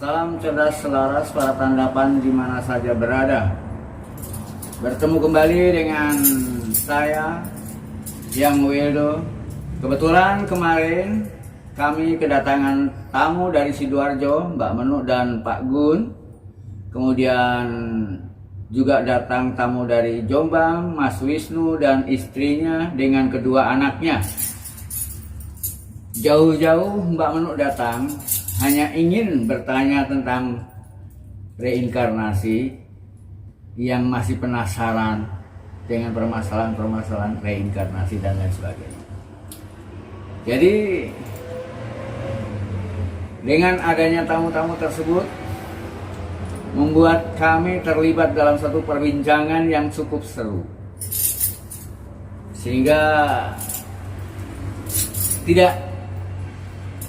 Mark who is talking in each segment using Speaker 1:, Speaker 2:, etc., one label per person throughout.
Speaker 1: Salam cerdas selaras para tanggapan di mana saja berada. Bertemu kembali dengan saya, Yang Wildo. Kebetulan kemarin kami kedatangan tamu dari Sidoarjo, Mbak Menu dan Pak Gun. Kemudian juga datang tamu dari Jombang, Mas Wisnu dan istrinya dengan kedua anaknya. Jauh-jauh Mbak Menu datang hanya ingin bertanya tentang reinkarnasi, yang masih penasaran dengan permasalahan-permasalahan reinkarnasi dan lain sebagainya. Jadi dengan adanya tamu-tamu tersebut membuat kami terlibat dalam satu perbincangan yang cukup seru, sehingga tidak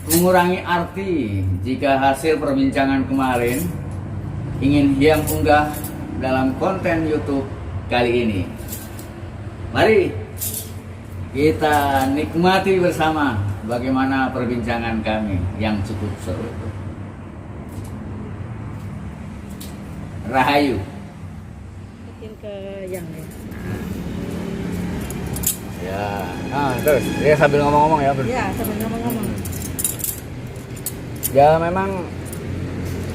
Speaker 1: mengurangi arti jika hasil perbincangan kemarin ingin Hyang unggah dalam konten YouTube kali ini. Mari kita nikmati bersama bagaimana perbincangan kami yang cukup seru. Rahayu.
Speaker 2: Mungkin ke yang
Speaker 1: Ya, nah terus dia sambil ngomong-ngomong ya.
Speaker 2: Ya, sambil ngomong-ngomong.
Speaker 1: Ya memang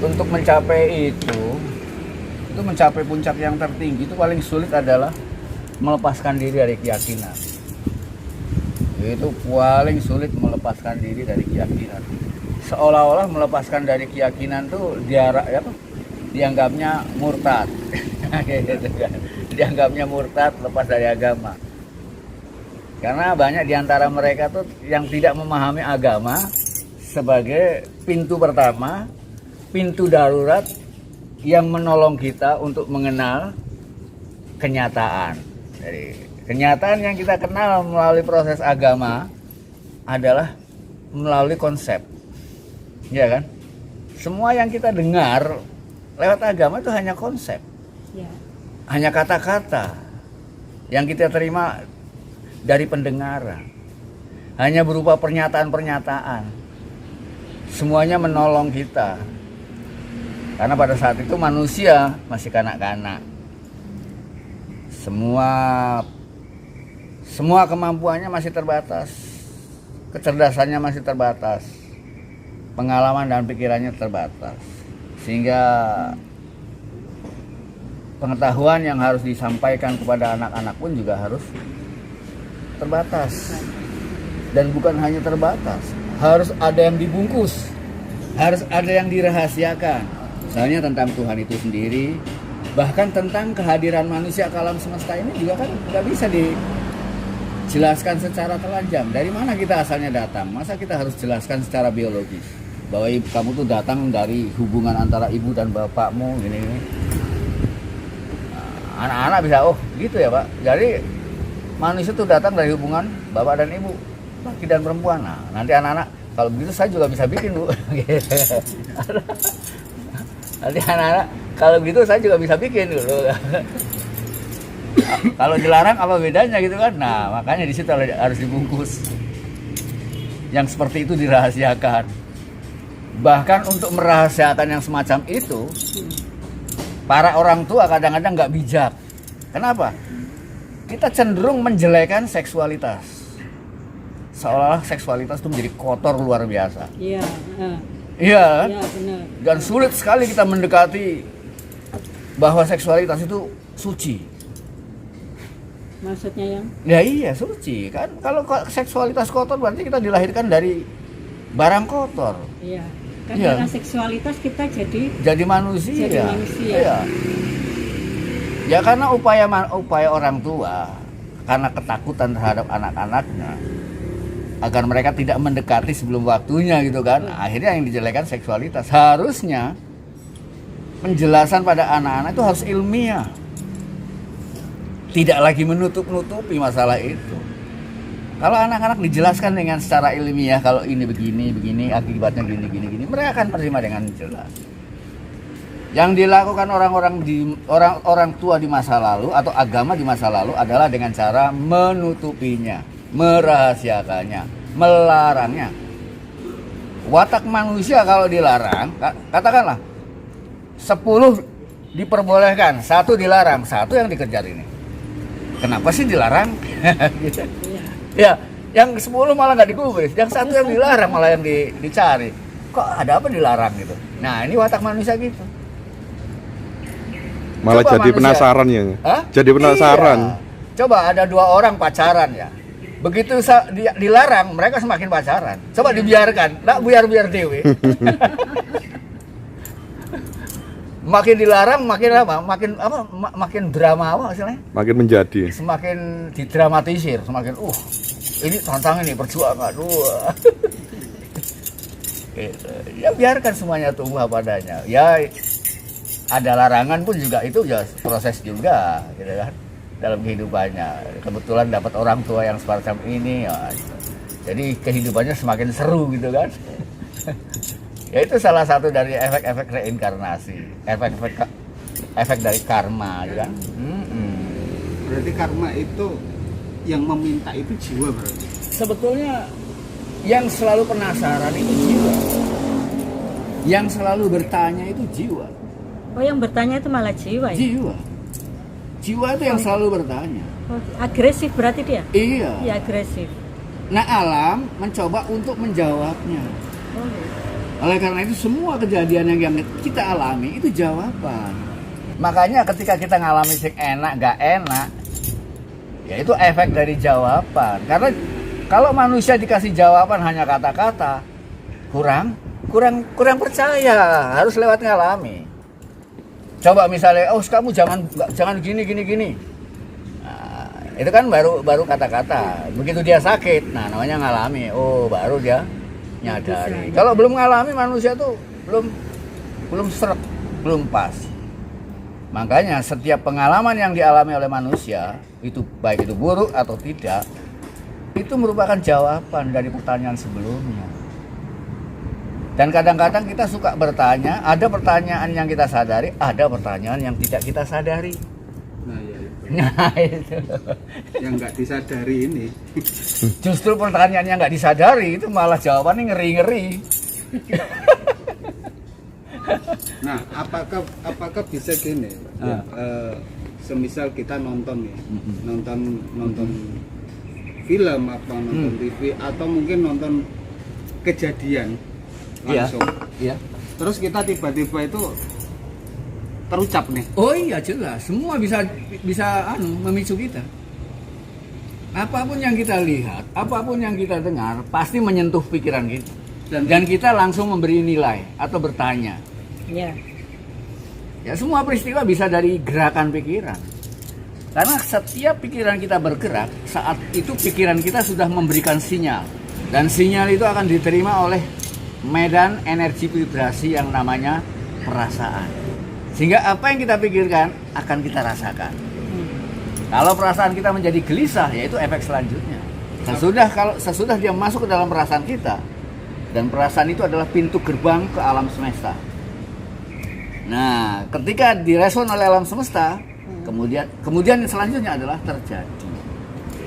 Speaker 1: untuk mencapai itu mencapai puncak yang tertinggi itu paling sulit adalah melepaskan diri dari keyakinan. Itu paling sulit, melepaskan diri dari keyakinan. Seolah-olah melepaskan dari keyakinan tuh dianggapnya murtad. Gitu kan. Dianggapnya murtad, lepas dari agama. Karena banyak diantara mereka tuh yang tidak memahami agama sebagai pintu pertama, pintu darurat yang menolong kita untuk mengenal kenyataan. Jadi kenyataan yang kita kenal melalui proses agama adalah melalui konsep, ya kan? Semua yang kita dengar lewat agama itu hanya konsep,
Speaker 2: Ya.
Speaker 1: hanya kata-kata yang kita terima dari pendengaran, hanya berupa pernyataan-pernyataan. Semuanya menolong kita. Karena pada saat itu manusia masih kanak-kanak. Semua kemampuannya masih terbatas. Kecerdasannya masih terbatas. Pengalaman dan pikirannya terbatas. Sehingga pengetahuan yang harus disampaikan kepada anak-anak pun juga harus terbatas. Dan bukan hanya terbatas, harus ada yang dibungkus. Harus ada yang dirahasiakan. Misalnya tentang Tuhan itu sendiri, bahkan tentang kehadiran manusia ke alam semesta ini juga kan nggak bisa dijelaskan secara telanjang. Dari mana kita asalnya datang? Masa kita harus jelaskan secara biologis bahwa kamu tuh datang dari hubungan antara ibu dan bapakmu gini. Nah, anak-anak bisa, oh gitu ya Pak. Jadi manusia tuh datang dari hubungan bapak dan ibu, laki dan perempuan. Nah, nanti anak-anak, kalau begitu saya juga bisa bikin Bu. Nanti anak-anak, kalau gitu saya juga bisa bikin dulu. Kalau dilarang apa bedanya gitu kan? Nah makanya di situ harus dibungkus. Yang seperti itu dirahasiakan. Bahkan untuk merahasiakan yang semacam itu, para orang tua kadang-kadang nggak bijak. Kenapa? Kita cenderung menjelekan seksualitas. Seolah-olah seksualitas itu menjadi kotor luar biasa.
Speaker 2: Iya.
Speaker 1: Iya,
Speaker 2: Ya, benar.
Speaker 1: dan sulit sekali kita mendekati bahwa seksualitas itu suci.
Speaker 2: Maksudnya yang?
Speaker 1: Ya iya, suci kan. Kalau seksualitas kotor berarti kita dilahirkan dari barang kotor.
Speaker 2: Iya. Kan
Speaker 1: Iya.
Speaker 2: karena seksualitas kita
Speaker 1: Jadi manusia.
Speaker 2: Jadi manusia.
Speaker 1: Iya. Ya karena upaya orang tua karena ketakutan terhadap anak-anaknya agar mereka tidak mendekati sebelum waktunya gitu kan. Akhirnya yang dijelekan seksualitas. Harusnya penjelasan pada anak-anak itu harus ilmiah. Tidak lagi menutup-nutupi masalah itu. Kalau anak-anak dijelaskan dengan secara ilmiah, kalau ini begini, akibatnya gini, mereka akan terima dengan jelas. Yang dilakukan orang tua di masa lalu atau agama di masa lalu adalah dengan cara menutupinya, merahasiakannya, melarangnya. watak manusia kalau dilarang, katakanlah 10 diperbolehkan, 1 dilarang, 1 yang dikejar ini. Kenapa sih dilarang? Gitu. Ya, yang 10 malah nggak digubris, yang 1 yang dilarang malah yang dicari. Kok ada apa dilarang gitu? Nah, ini watak manusia gitu.
Speaker 3: Malah
Speaker 1: Coba
Speaker 3: jadi
Speaker 1: manusia.
Speaker 3: penasaran ya.
Speaker 1: Hah?
Speaker 3: Jadi penasaran.
Speaker 1: Iya. Coba ada 2 orang pacaran ya. Begitu dilarang, mereka semakin pacaran. Coba dibiarkan, nak biar dewe. Makin dilarang, makin apa? Makin drama apa istilahnya?
Speaker 3: Makin menjadi.
Speaker 1: Semakin didramatisir, semakin ini tantangan nih, perjuangan. Gitu. Ya biarkan semuanya tumbuh apa adanya. Ya ada larangan pun juga itu ya proses juga, gitu kan, dalam kehidupannya. Kebetulan dapat orang tua yang semacam ini, ya, jadi kehidupannya semakin seru gitu kan. Ya itu salah satu dari efek-efek reinkarnasi, efek dari karma, gitu kan.
Speaker 4: Berarti karma itu yang meminta itu jiwa berarti.
Speaker 1: Sebetulnya yang selalu penasaran itu jiwa, yang selalu bertanya itu jiwa.
Speaker 2: Oh, yang bertanya itu malah jiwa ya?
Speaker 1: Jiwa itu yang selalu bertanya.
Speaker 2: Oh, agresif berarti dia?
Speaker 1: Iya.
Speaker 2: Iya, agresif.
Speaker 1: Nah, alam mencoba untuk menjawabnya.
Speaker 2: Oh, iya.
Speaker 1: Oleh karena itu semua kejadian yang kita alami itu jawaban. Makanya ketika kita ngalami sing enak gak enak, ya itu efek dari jawaban. Karena kalau manusia dikasih jawaban hanya kata-kata, kurang percaya, harus lewat ngalami. Coba misalnya, kamu jangan gini. Nah, itu kan baru kata-kata. Begitu dia sakit, nah namanya ngalami. Baru dia nyadari. Kalau belum ngalami, manusia tuh belum seret, belum pas. Makanya setiap pengalaman yang dialami oleh manusia, itu baik itu buruk atau tidak, itu merupakan jawaban dari pertanyaan sebelumnya. Dan kadang-kadang kita suka bertanya, ada pertanyaan yang kita sadari, ada pertanyaan yang tidak kita sadari.
Speaker 4: Nah, ya itu.
Speaker 1: Nah itu.
Speaker 4: Yang nggak disadari ini.
Speaker 1: Justru pertanyaan yang nggak disadari itu malah jawabannya ngeri-ngeri.
Speaker 4: Nah, apakah bisa gini? Ya, semisal kita nonton nih, nonton film apa nonton TV atau mungkin nonton kejadian langsung.
Speaker 1: Iya.
Speaker 4: Terus kita tiba-tiba itu terucap nih.
Speaker 1: Oh iya jelas, semua bisa memicu kita. Apapun yang kita lihat, apapun yang kita dengar, pasti menyentuh pikiran kita. Dan kita langsung memberi nilai atau bertanya.
Speaker 2: Iya.
Speaker 1: Ya semua peristiwa bisa dari gerakan pikiran. Karena setiap pikiran kita bergerak, saat itu pikiran kita sudah memberikan sinyal. Dan sinyal itu akan diterima oleh medan energi vibrasi yang namanya perasaan. Sehingga apa yang kita pikirkan akan kita rasakan. Kalau perasaan kita menjadi gelisah, yaitu efek selanjutnya. Sesudah dia masuk ke dalam perasaan kita, dan perasaan itu adalah pintu gerbang ke alam semesta. Nah, ketika direspon oleh alam semesta, kemudian selanjutnya adalah terjadi.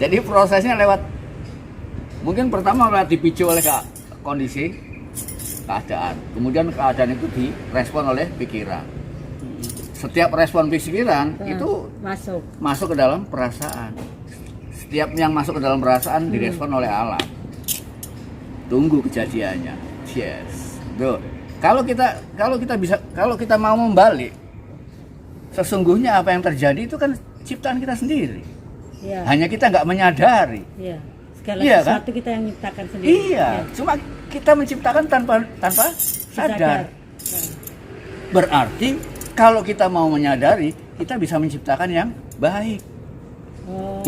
Speaker 1: Jadi prosesnya mungkin pertama dipicu oleh kondisi keadaan. Kemudian keadaan itu direspon oleh pikiran. Setiap respon pikiran itu masuk ke dalam perasaan. Setiap yang masuk ke dalam perasaan direspon oleh alam. Tunggu kejadiannya. Yes. Tuh. Kalau kita mau membalik, sesungguhnya apa yang terjadi itu kan ciptaan kita sendiri.
Speaker 2: Ya.
Speaker 1: Hanya kita nggak menyadari.
Speaker 2: Iya. Segala
Speaker 1: Iya,
Speaker 2: sesuatu kan? Kita yang menciptakan sendiri.
Speaker 1: Iya. Cuma kita menciptakan tanpa sadar.
Speaker 2: Ya.
Speaker 1: Berarti kalau kita mau menyadari, kita bisa menciptakan yang baik,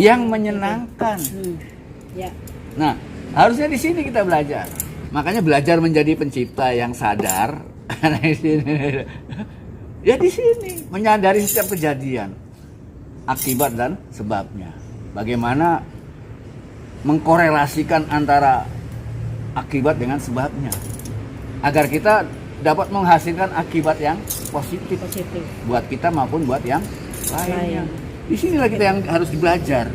Speaker 1: yang menyenangkan.
Speaker 2: Ya.
Speaker 1: Nah, harusnya di sini kita belajar. Makanya belajar menjadi pencipta yang sadar. Di sini. Ya di sini, menyadari setiap kejadian, akibat dan sebabnya. Bagaimana mengkorelasikan antara akibat dengan sebabnya, agar kita dapat menghasilkan akibat yang positif buat kita maupun buat yang lainnya. Di sinilah kita yang harus belajar.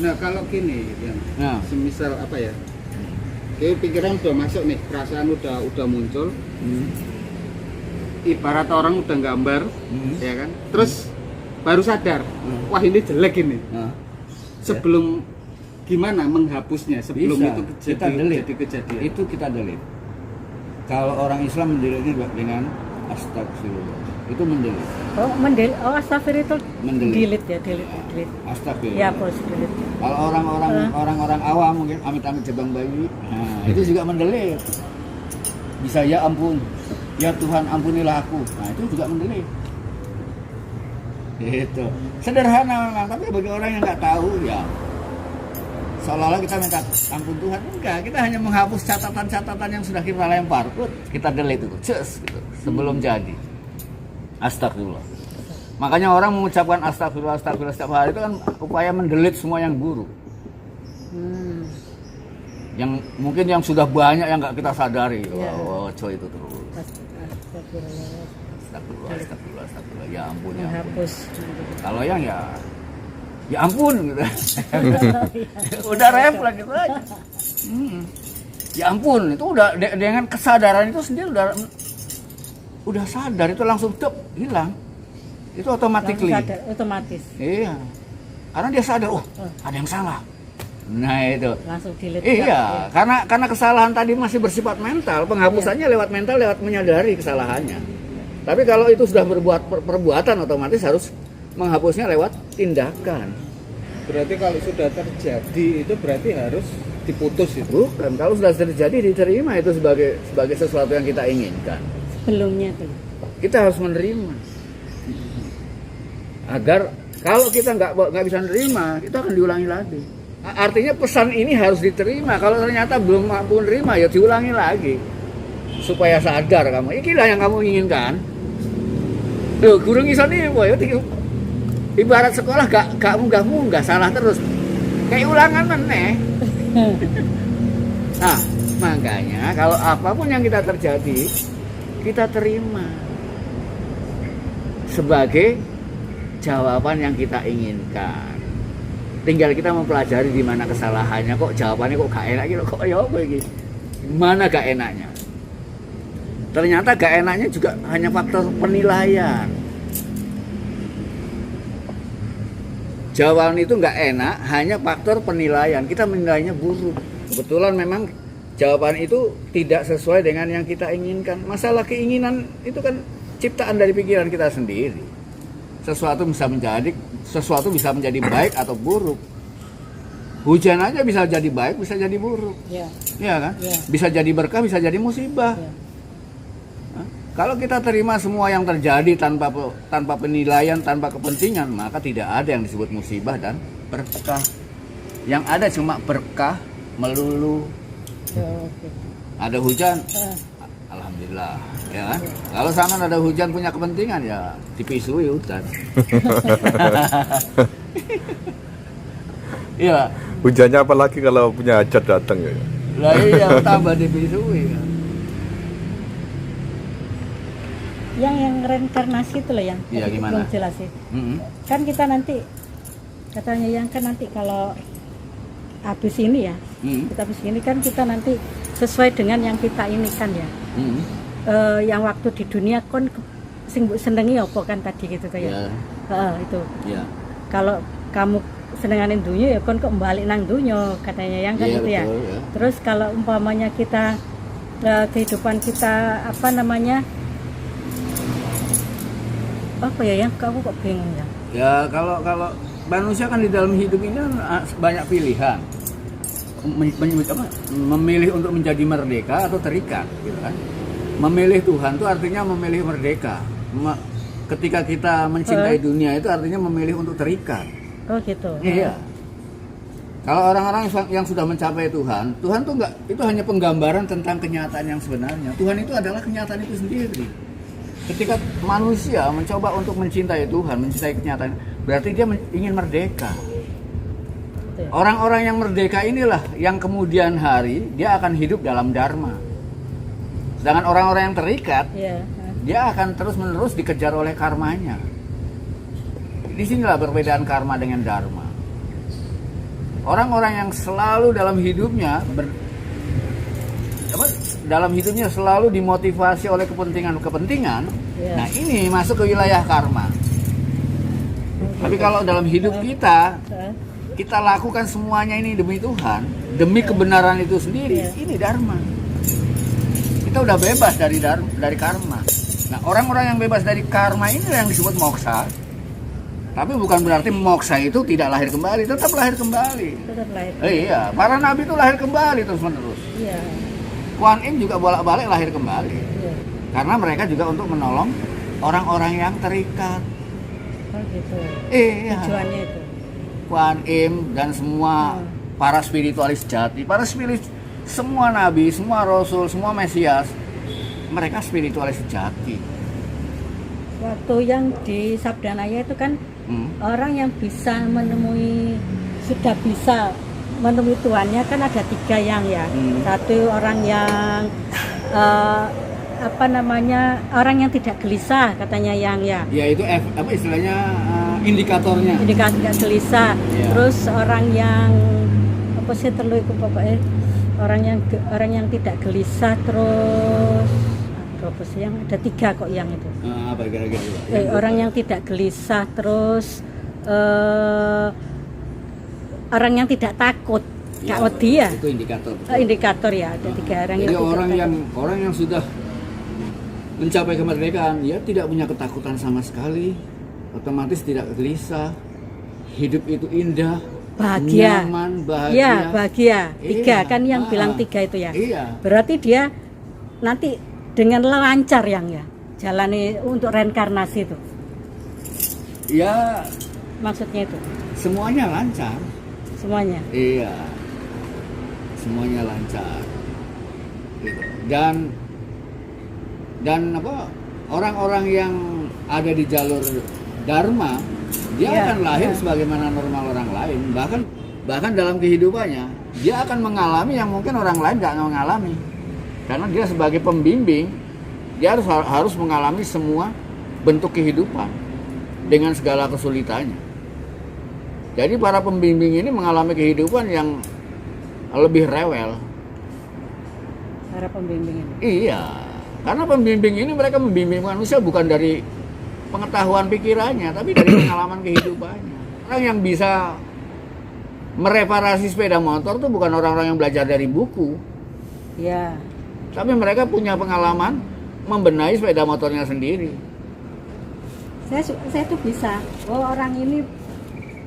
Speaker 4: Nah, kalau gini, semisal apa ya? Oke, pikiran udah masuk nih, perasaan udah muncul. Ibarat orang udah gambar, ya kan? Terus baru sadar, wah ini jelek ini.
Speaker 1: Nah,
Speaker 4: Sebelum gimana menghapusnya sebelum
Speaker 1: bisa.
Speaker 4: itu
Speaker 1: Kita delete.
Speaker 4: jadi kejadian.
Speaker 1: Itu kita delete. Kalau orang Islam mendelete dengan astagfirullah. Itu mendelete.
Speaker 2: Oh, astagfirullah itu
Speaker 1: Mendelete.
Speaker 2: delete ya, delete.
Speaker 1: Astagfirullah.
Speaker 2: Ya, bos, delete.
Speaker 1: Kalau orang-orang awam mungkin amit-amit jebang bayi, nah itu juga mendelik. Bisa ya ampun, ya Tuhan ampunilah aku. Nah itu juga mendelik. Itu sederhana memang, tapi bagi orang yang nggak tahu ya seolah-olah kita minta ampun Tuhan. Enggak, kita hanya menghapus catatan-catatan yang sudah kita lempar, kita delete itu, just gitu, sebelum jadi. Astagfirullah. Makanya orang mengucapkan astagfirullah setiap hari itu kan upaya mendelete semua yang buruk. Yang mungkin yang sudah banyak yang nggak kita sadari.
Speaker 2: Ya.
Speaker 1: Oh, coy itu terus.
Speaker 2: Astagfirullah.
Speaker 1: Astagfirullah. Ya ampun, ya ampun.
Speaker 2: Menghapus.
Speaker 1: Kalau yang ya ampun gitu. Udah refleks gitu aja. Ya ampun, itu udah dengan kesadaran itu sendiri udah sadar, itu langsung hilang. Itu automatically.
Speaker 2: Langsung sadar, otomatis.
Speaker 1: Iya. Karena dia sadar, ada yang salah. Nah itu.
Speaker 2: Langsung delete.
Speaker 1: Iya, karena kesalahan tadi masih bersifat mental, penghapusannya lewat mental, lewat menyadari kesalahannya. Tapi kalau itu sudah berbuat perbuatan, otomatis harus menghapusnya lewat tindakan.
Speaker 4: Berarti kalau sudah terjadi itu berarti harus diputus itu.
Speaker 1: Bukan, kalau sudah terjadi diterima itu sebagai sesuatu yang kita inginkan.
Speaker 2: Sebelumnya tuh.
Speaker 1: Kita harus menerima. Agar kalau kita nggak bisa menerima, itu akan diulangi lagi. Artinya pesan ini harus diterima. Kalau ternyata belum mampu menerima, ya diulangi lagi supaya sadar kamu. Inilah yang kamu inginkan. Loh, gurung iso nih, boy. Ibarat sekolah gak salah terus. Kayak ulangan meneh. Nah, makanya kalau apapun yang kita terjadi, kita terima sebagai jawaban yang kita inginkan. Tinggal kita mempelajari di mana kesalahannya, kok jawabannya kok gak enak gitu, kok ya apa iki? Mana gak enaknya? Ternyata gak enaknya juga hanya faktor penilaian. Jawaban itu gak enak hanya faktor penilaian. Kita menilainya buruk. Kebetulan memang jawaban itu tidak sesuai dengan yang kita inginkan. Masalah keinginan itu kan ciptaan dari pikiran kita sendiri. Sesuatu bisa menjadi baik atau buruk. Hujan aja bisa jadi baik, bisa jadi buruk. Iya kan?
Speaker 2: Ya.
Speaker 1: Bisa jadi berkah, bisa jadi musibah.
Speaker 2: Ya.
Speaker 1: Nah, kalau kita terima semua yang terjadi tanpa penilaian, tanpa kepentingan, maka tidak ada yang disebut musibah dan berkah. Yang ada cuma berkah melulu.
Speaker 2: Oke.
Speaker 1: Ada hujan, alhamdulillah, ya kan? Kalau sana ada hujan punya kepentingan ya dipisui hujan. Iya.
Speaker 3: Hujannya apalagi kalau punya hajat datang ya.
Speaker 1: Lah iya tambah dipisui. Ya.
Speaker 2: Yang reinkarnasi itu loh yang
Speaker 1: Iya,
Speaker 2: tadi
Speaker 1: gimana?
Speaker 2: belum jelas sih. Kan kita nanti katanya yang kan nanti kalau habis ini ya, kita habis ini kan kita nanti sesuai dengan yang kita ini kan ya. Yang waktu di dunia kon sing mbok senengi apa kan tadi gitu tuh ya. Itu.
Speaker 1: Iya.
Speaker 2: Kalau kamu senenganin dunia ya kon kok balik nang dunia katanya yang kan
Speaker 1: Iya,
Speaker 2: gitu ya.
Speaker 1: betul, ya.
Speaker 2: Terus kalau umpamanya kita kehidupan kita apa namanya apa ya yang kamu kok bingung ya?
Speaker 1: Ya kalau manusia kan di dalam hidup ini kan banyak pilihan. Memilih untuk menjadi merdeka atau terikat, gitu kan? Memilih Tuhan itu artinya memilih merdeka. Ketika kita mencintai dunia itu artinya memilih untuk terikat.
Speaker 2: Oh gitu.
Speaker 1: Iya. Kalau orang-orang yang sudah mencapai Tuhan tuh enggak, itu hanya penggambaran tentang kenyataan yang sebenarnya. Tuhan itu adalah kenyataan itu sendiri. Ketika manusia mencoba untuk mencintai Tuhan, mencintai kenyataan, berarti dia ingin merdeka. Orang-orang yang merdeka inilah yang kemudian hari dia akan hidup dalam dharma. Sedangkan orang-orang yang terikat, dia akan terus-menerus dikejar oleh karmanya. Di sinilah perbedaan karma dengan dharma. Orang-orang yang selalu dalam hidupnya dalam hidupnya selalu dimotivasi oleh kepentingan.
Speaker 2: Iya.
Speaker 1: Nah, ini masuk ke wilayah karma. Tapi kalau dalam hidup kita lakukan semuanya ini demi Tuhan, demi kebenaran itu sendiri, ini dharma. Kita udah bebas dari karma. Nah, orang-orang yang bebas dari karma ini yang disebut moksa. Tapi bukan berarti moksa itu tidak lahir kembali, tetap lahir kembali.
Speaker 2: Tetap lahir.
Speaker 1: Iya, para nabi itu lahir kembali terus-menerus.
Speaker 2: Iya.
Speaker 1: Kuan Im juga bolak-balik lahir kembali.
Speaker 2: Iya.
Speaker 1: Karena mereka juga untuk menolong orang-orang yang terikat.
Speaker 2: Oh gitu.
Speaker 1: Iya.
Speaker 2: Tujuannya itu.
Speaker 1: Kuan Im dan semua para spiritualis jati, semua nabi, semua rasul, semua mesias, mereka spiritualis jati.
Speaker 2: Waktu yang di Sabdanaya itu kan orang yang sudah bisa menemui Tuhannya kan ada 3 yang ya. Satu orang yang orang yang tidak gelisah katanya yang ya.
Speaker 1: Ya itu apa istilahnya indikatornya.
Speaker 2: Indikator tidak gelisah.
Speaker 1: Ya.
Speaker 2: Terus orang yang apa sih pokoknya orang yang tidak gelisah terus apa sih yang ada 3 kok yang itu.
Speaker 1: Apa kira-kira?
Speaker 2: Orang yang tidak gelisah terus orang yang tidak takut. Kak wedi ya?
Speaker 1: Itu indikator.
Speaker 2: Indikator ya, ada 3 orang.
Speaker 1: Jadi
Speaker 2: yang
Speaker 1: orang yang sudah mencapai kemerdekaan, dia tidak punya ketakutan sama sekali, otomatis tidak gelisah, hidup itu indah,
Speaker 2: bahagia,
Speaker 1: nyaman, bahagia.
Speaker 2: Ya, bahagia. 3
Speaker 1: Iya.
Speaker 2: kan yang bilang 3 itu ya.
Speaker 1: Iya.
Speaker 2: Berarti dia nanti dengan lancar yang ya jalani untuk reinkarnasi itu.
Speaker 1: Ya,
Speaker 2: Maksudnya itu
Speaker 1: semuanya lancar.
Speaker 2: semuanya.
Speaker 1: Iya, semuanya lancar. Gitu. Dan apa? Orang-orang yang ada di jalur dharma, dia
Speaker 2: Iya,
Speaker 1: akan lahir
Speaker 2: iya.
Speaker 1: sebagaimana normal orang lain. Bahkan dalam kehidupannya, dia akan mengalami yang mungkin orang lain nggak mengalami. Karena dia sebagai pembimbing, dia harus mengalami semua bentuk kehidupan dengan segala kesulitannya. Jadi para pembimbing ini mengalami kehidupan yang lebih rewel.
Speaker 2: Para pembimbing ini.
Speaker 1: Iya, karena pembimbing ini mereka membimbing manusia bukan dari pengetahuan pikirannya, tapi dari pengalaman kehidupannya. Orang yang bisa mereparasi sepeda motor itu bukan orang-orang yang belajar dari buku,
Speaker 2: Ya.
Speaker 1: tapi mereka punya pengalaman membenahi sepeda motornya sendiri.
Speaker 2: Saya tuh bisa. Oh, orang ini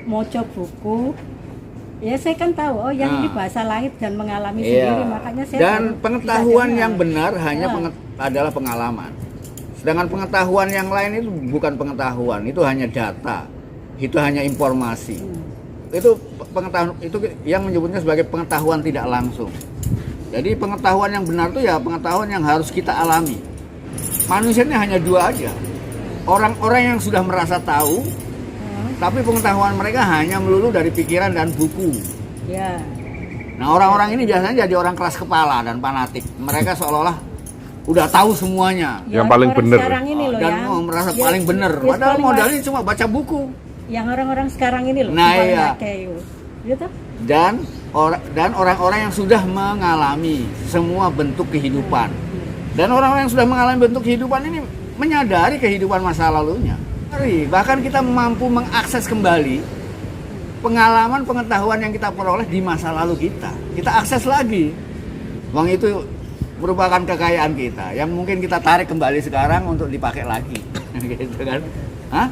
Speaker 2: moco buku. Ya saya kan tahu. Oh, yang ini bahasa langit dan mengalami sendiri. Makanya saya
Speaker 1: Dan
Speaker 2: baru
Speaker 1: pengetahuan
Speaker 2: bisa
Speaker 1: yang
Speaker 2: dengar.
Speaker 1: benar hanya adalah pengalaman. Sedangkan pengetahuan yang lain itu bukan pengetahuan, itu hanya data, itu hanya informasi. Itu pengetahuan itu yang menyebutnya sebagai pengetahuan tidak langsung. Jadi pengetahuan yang benar itu ya pengetahuan yang harus kita alami. Manusia ini hanya 2 aja. Orang-orang yang sudah merasa tahu, tapi pengetahuan mereka hanya melulu dari pikiran dan buku.
Speaker 2: Ya.
Speaker 1: Nah, orang-orang ini biasanya jadi orang keras kepala dan fanatik. Mereka seolah-olah udah tahu semuanya.
Speaker 3: Yang paling
Speaker 2: orang
Speaker 3: bener.
Speaker 2: sekarang ini loh
Speaker 1: Dan
Speaker 2: yang
Speaker 1: merasa paling benar. Padahal modalnya cuma baca buku.
Speaker 2: yang orang-orang sekarang ini loh.
Speaker 1: Nah,
Speaker 2: yang
Speaker 1: iya.
Speaker 2: pakai itu. Gitu?
Speaker 1: Dan orang-orang yang sudah mengalami semua bentuk kehidupan. Dan orang-orang yang sudah mengalami bentuk kehidupan ini menyadari kehidupan masa lalunya. Bahkan kita mampu mengakses kembali pengalaman pengetahuan yang kita peroleh di masa lalu kita. Kita akses lagi. Bang, itu merupakan kekayaan kita yang mungkin kita tarik kembali sekarang untuk dipakai lagi. Gitu kan? Hah?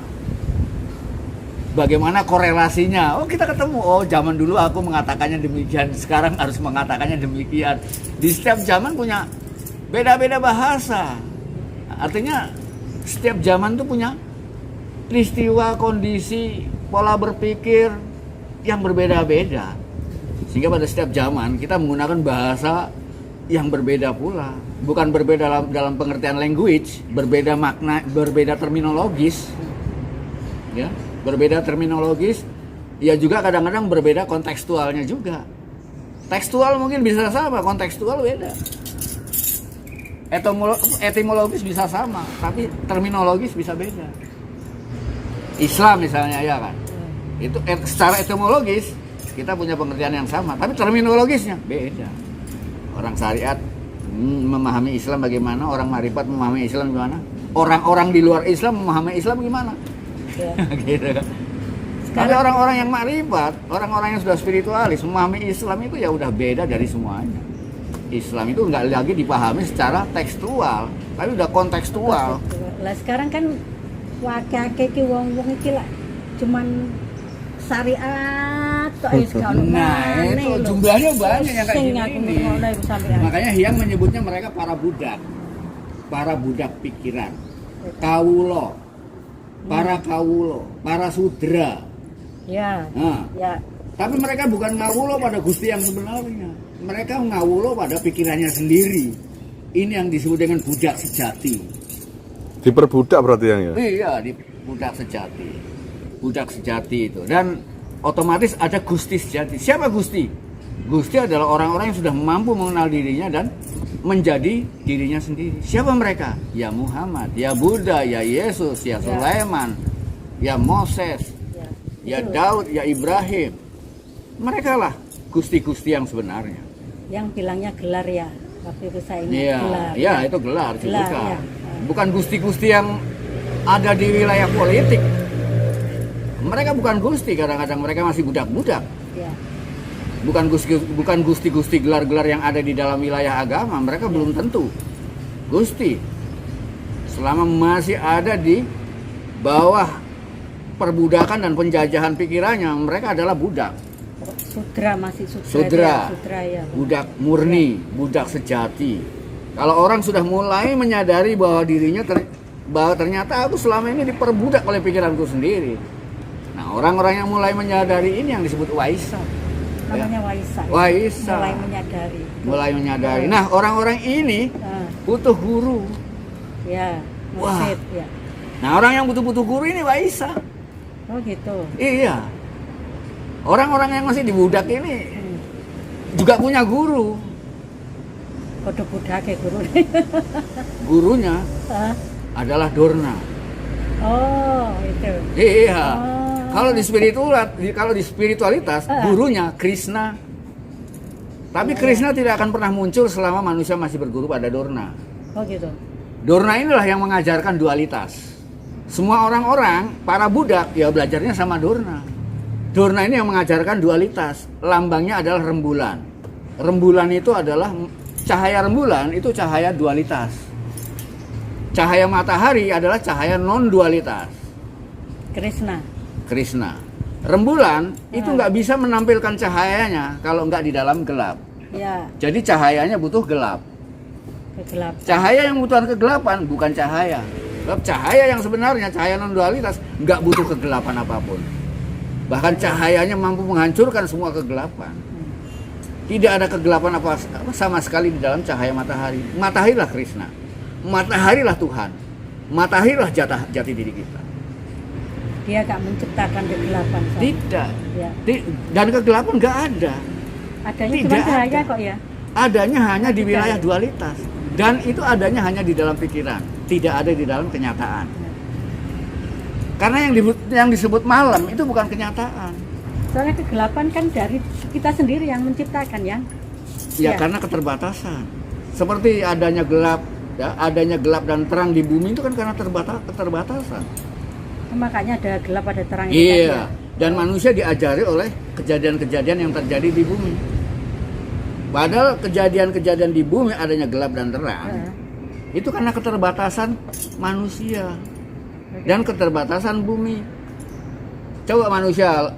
Speaker 1: Bagaimana korelasinya? Oh, kita ketemu. Oh, zaman dulu aku mengatakannya demikian, sekarang harus mengatakannya demikian. Di setiap zaman punya beda-beda bahasa. Artinya setiap zaman tuh punya peristiwa, kondisi, pola berpikir yang berbeda-beda. Sehingga pada setiap zaman kita menggunakan bahasa yang berbeda pula. Bukan berbeda dalam pengertian language, berbeda makna, berbeda terminologis. Ya, berbeda terminologis, ya juga kadang-kadang berbeda kontekstualnya juga. Tekstual mungkin bisa sama, kontekstual beda. Etimologis bisa sama, tapi terminologis bisa beda. Islam misalnya ya kan, itu secara etimologis kita punya pengertian yang sama, tapi terminologisnya beda. Orang syariat memahami Islam bagaimana, orang marifat memahami Islam bagaimana, orang-orang di luar Islam memahami Islam bagaimana.
Speaker 2: Ya.
Speaker 1: Gitu kan. Tapi orang-orang yang marifat, orang-orang yang sudah spiritualis memahami Islam itu ya udah beda dari semuanya. Islam itu nggak lagi dipahami secara tekstual, tapi udah kontekstual.
Speaker 2: Lah sekarang kan wakake ki wong-wong iki lah cuman syariat tok wis kalau
Speaker 1: Nah, itu jumlahnya banyak yang kayak gini. Makanya Hyang menyebutnya mereka para budak pikiran, kawulo, para sudra.
Speaker 2: Ya.
Speaker 1: Nah,
Speaker 2: Ya.
Speaker 1: tapi mereka bukan ngawulo pada Gusti yang sebenarnya. Mereka ngawulo pada pikirannya sendiri. Ini yang disebut dengan budak sejati.
Speaker 3: Diperbudak berarti yang ya?
Speaker 1: Iya, di budak sejati. Budak sejati itu. Dan otomatis ada Gusti sejati. Siapa Gusti? Gusti adalah orang-orang yang sudah mampu mengenal dirinya dan menjadi dirinya sendiri. Siapa mereka? Ya Muhammad, ya Buddha, ya Yesus, ya Sulaiman, ya Moses, ya Daud, ya Ibrahim. Mereka lah Gusti-Gusti yang sebenarnya.
Speaker 2: Yang bilangnya gelar ya. Waktu itu saya ingat
Speaker 1: Iya,
Speaker 2: gelar.
Speaker 1: ya itu gelar,
Speaker 2: Gelar,
Speaker 1: bukan.
Speaker 2: ya.
Speaker 1: Bukan Gusti-Gusti yang ada di wilayah politik. Mereka bukan Gusti, kadang-kadang mereka masih budak-budak.
Speaker 2: Ya.
Speaker 1: Bukan Gusti-Gusti gelar-gelar yang ada di dalam wilayah agama, mereka belum tentu Gusti. Selama masih ada di bawah perbudakan dan penjajahan pikirannya, mereka adalah budak.
Speaker 2: Sudra masih
Speaker 1: Sudra.
Speaker 2: Sudra ya.
Speaker 1: Budak murni, budak sejati. Kalau orang sudah mulai menyadari bahwa dirinya bahwa ternyata aku selama ini diperbudak oleh pikiranku sendiri. Nah, orang-orang yang mulai menyadari ini yang disebut waisa.
Speaker 2: Namanya Waisa. Ya.
Speaker 1: Waisa. Mulai menyadari. Nah, orang-orang ini butuh guru.
Speaker 2: Ya,
Speaker 1: Wah.
Speaker 2: mursyid ya.
Speaker 1: Nah, orang yang butuh guru ini waisa.
Speaker 2: Oh gitu.
Speaker 1: Iya. Orang-orang yang masih dibudak ini juga punya guru.
Speaker 2: Kode budake guru.
Speaker 1: Gurunya
Speaker 2: Hah?
Speaker 1: adalah Dorna.
Speaker 2: Oh, itu.
Speaker 1: Iya.
Speaker 2: Oh.
Speaker 1: Kalau di spiritualitas, gurunya Krishna. Tapi Krishna tidak akan pernah muncul selama manusia masih berguru pada Dorna.
Speaker 2: Oh gitu.
Speaker 1: Dorna inilah yang mengajarkan dualitas. Semua orang-orang, para budak, ya belajarnya sama Dorna. Dorna ini yang mengajarkan dualitas. Lambangnya adalah rembulan. Rembulan itu adalah cahaya rembulan, itu cahaya dualitas. Cahaya matahari adalah cahaya non-dualitas. Krishna. Rembulan itu nggak bisa menampilkan cahayanya kalau nggak di dalam gelap.
Speaker 2: Ya,
Speaker 1: Jadi cahayanya butuh gelap.
Speaker 2: kegelapan.
Speaker 1: Cahaya yang membutuhkan kegelapan bukan cahaya. Sebab cahaya yang sebenarnya, cahaya non-dualitas, nggak butuh kegelapan apapun. Bahkan cahayanya mampu menghancurkan semua kegelapan. Tidak ada kegelapan apa sama sekali di dalam cahaya matahari. Mataharilah Krishna. Mataharilah Tuhan. Mataharilah jati diri kita.
Speaker 2: Dia gak menciptakan kegelapan. Sob.
Speaker 1: Tidak.
Speaker 2: Ya.
Speaker 1: Dan kegelapan nggak ada.
Speaker 2: Adanya
Speaker 1: Tidak
Speaker 2: cuma cahaya
Speaker 1: ada.
Speaker 2: kok ya.
Speaker 1: Adanya hanya di wilayah dualitas. Dan itu adanya hanya di dalam pikiran. Tidak ada di dalam kenyataan. Karena yang disebut malam itu bukan kenyataan.
Speaker 2: Soalnya kegelapan kan dari kita sendiri yang menciptakan ya.
Speaker 1: Ya,
Speaker 2: Ya.
Speaker 1: karena keterbatasan. Seperti adanya gelap, ya, adanya gelap dan terang di bumi itu kan karena keterbatasan.
Speaker 2: Makanya ada gelap ada terang.
Speaker 1: Iya. Dan manusia diajari oleh kejadian-kejadian yang terjadi di bumi. Padahal kejadian-kejadian di bumi adanya gelap dan terang. Itu karena keterbatasan manusia dan keterbatasan bumi. Coba manusia